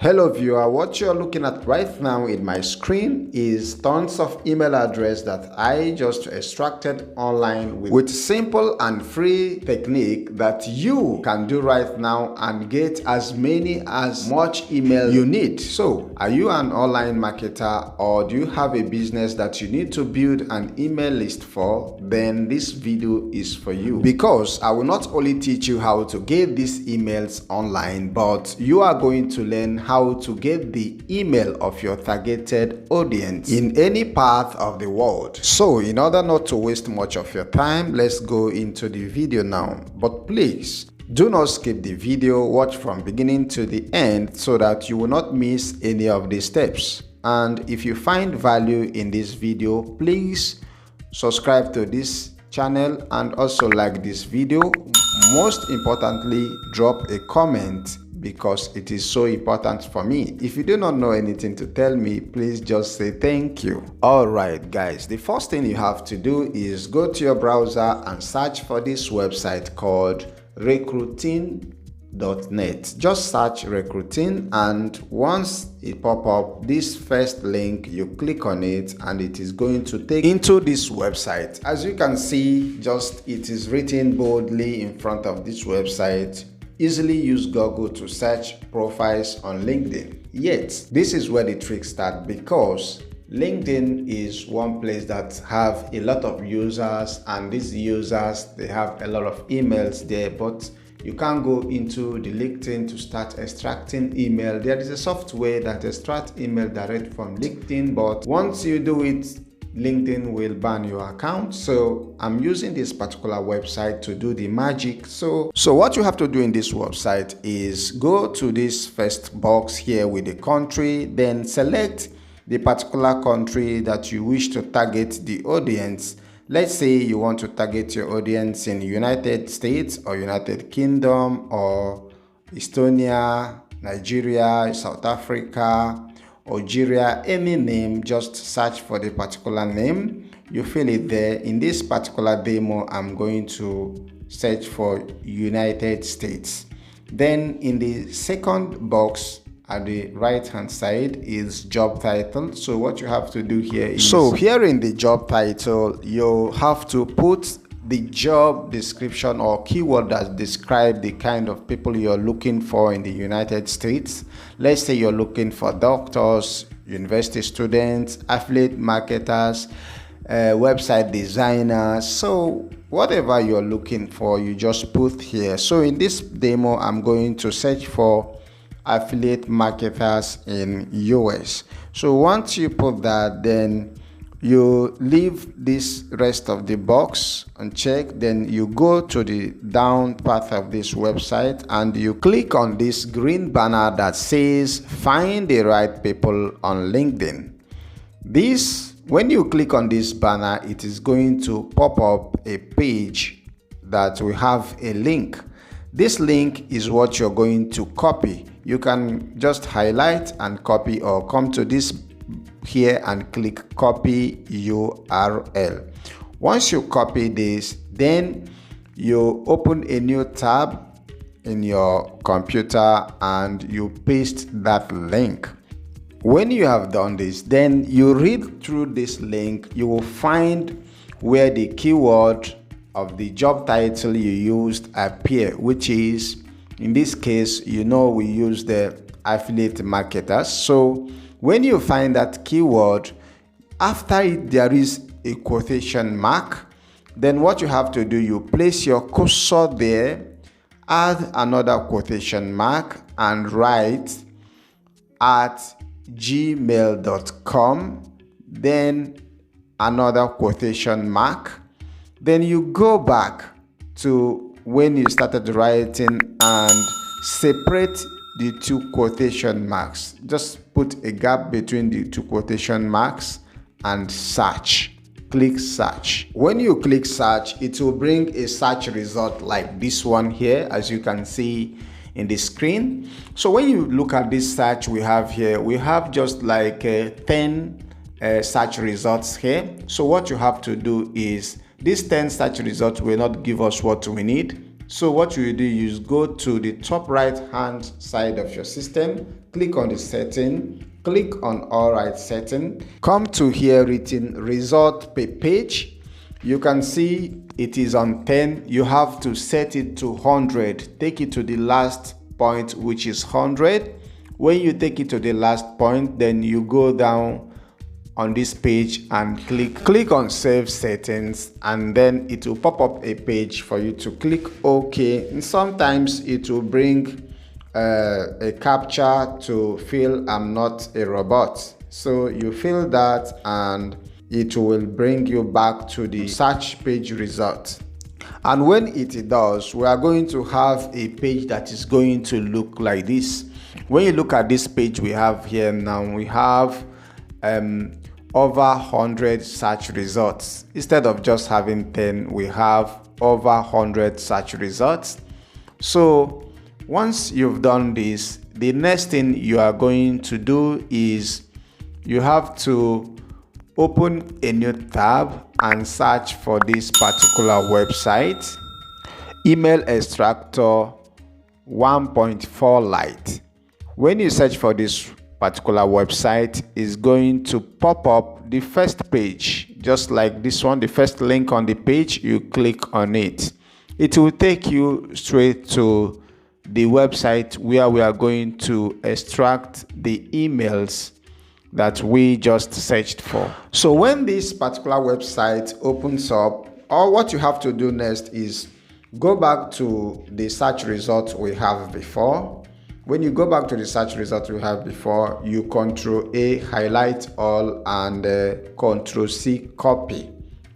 Hello viewer, what you're looking at right now in my screen is tons of email address that I just extracted online with simple and free technique that you can do right now and get as much email you need. So, are you an online marketer or do you have a business that you need to build an email list for? Then this video is for you, because I will not only teach you how to get these emails online, but you are going to learn how to get the email of your targeted audience in any part of the world. So in order not to waste much of your time, let's go into the video now. But please do not skip the video, watch from beginning to the end so that you will not miss any of the steps. And if you find value in this video, please subscribe to this channel and also like this video. Most importantly, drop a comment, because it is so important for me. If you do not know anything to tell me, please just say thank you. Alright guys, the first thing you have to do is go to your browser and search for this website called recruiting.net. Just search recruiting, and once it pop up, this first link, you click on it and it is going to take into this website. As you can see, it is written boldly in front of this website. Easily use Google to search profiles on LinkedIn. Yet, this is where the trick starts, because LinkedIn is one place that have a lot of users, and these users, they have a lot of emails there, but you can't go into the LinkedIn to start extracting email. There is a software that extracts email direct from LinkedIn, but once you do it, LinkedIn will ban your account. So I'm using this particular website to do the magic. So what you have to do in this website is go to this first box here with the country, then select the particular country that you wish to target the audience. Let's say you want to target your audience in United States or United Kingdom or Estonia, Nigeria, South Africa, Algeria, any name. Just search for the particular name, you fill it there. In this particular demo, I'm going to search for United States. Then in the second box at the right hand side is job title. So what you have to do here is, here in the job title, you have to put the job description or keyword that describe the kind of people you're looking for in the United States. Let's say you're looking for doctors, university students, affiliate marketers, website designers. So whatever you're looking for, you just put here. So in this demo, I'm going to search for affiliate marketers in US. So once you put that, then you leave this rest of the box unchecked. Then you go to the down part of this website and you click on this green banner that says find the right people on LinkedIn. When you click on this banner, it is going to pop up a page that will have a link. This link is what you're going to copy. You can just highlight and copy, or come to this here and click copy URL. Once you copy this, then you open a new tab in your computer and you paste that link. When you have done this, then you read through this link. You will find where the keyword of the job title you used appear, which is, in this case, we use the affiliate marketers. So when you find that keyword, after it there is a quotation mark, then what you have to do, you place your cursor there, add another quotation mark and write @gmail.com, then another quotation mark. Then you go back to when you started writing and separate the two quotation marks. Just put a gap between the two quotation marks and search. Click search. When you click search, it will bring a search result like this one here, as you can see in the screen. So when you look at this search we have here, we have just like 10 search results here. So what you have to do is, these 10 search results will not give us what we need. So what you do is go to the top right hand side of your system, click on the setting, click on all right setting, come to here written result per page. You can see it is on 10. You have to set it to 100. Take it to the last point, which is 100. When you take it to the last point, then you go down on this page and click on save settings, and then it will pop up a page for you to click OK. And sometimes it will bring a captcha to fill I'm not a robot. So you fill that and it will bring you back to the search page result. And when it does, we are going to have a page that is going to look like this. When you look at this page we have here now, we have over 100 search results. Instead of just having 10, we have over 100 search results. So once you've done this, the next thing you are going to do is you have to open a new tab and search for this particular website, email extractor 1.4 Lite. When you search for this particular website, is going to pop up the first page, just like this one. The first link on the page, you click on it, it will take you straight to the website where we are going to extract the emails that we just searched for. So when this particular website opens up, all what you have to do next is go back to the search results we have before. When you go back to the search result we have before, you Ctrl-A, highlight all, and Ctrl-C, copy.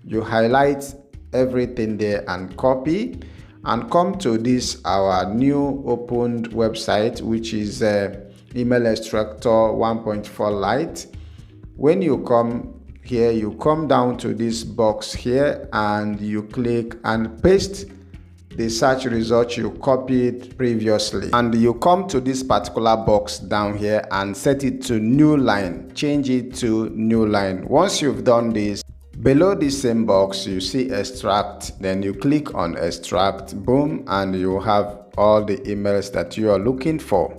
You highlight everything there and copy, and come to this our new opened website, which is email extractor 1.4 Lite. When you come here, you come down to this box here and you click and paste the search result you copied previously, and you come to this particular box down here and set it to new line. Change it to new line. Once you've done this, below this same box you see extract, then you click on extract, boom, and you have all the emails that you are looking for.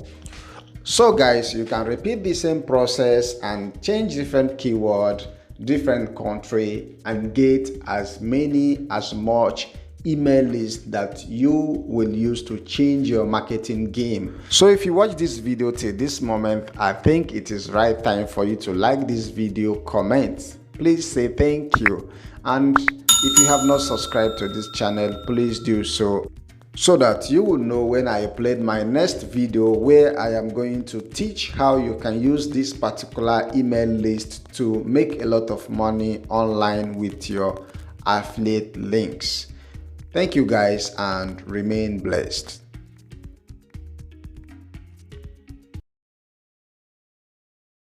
So guys, you can repeat the same process and change different keyword, different country, and get as much email list that you will use to change your marketing game. So if you watch this video till this moment, I think it is right time for you to like this video, comment, please say thank you, and if you have not subscribed to this channel, please do so that you will know when I upload my next video, where I am going to teach how you can use this particular email list to make a lot of money online with your affiliate links. Thank you guys, and remain blessed.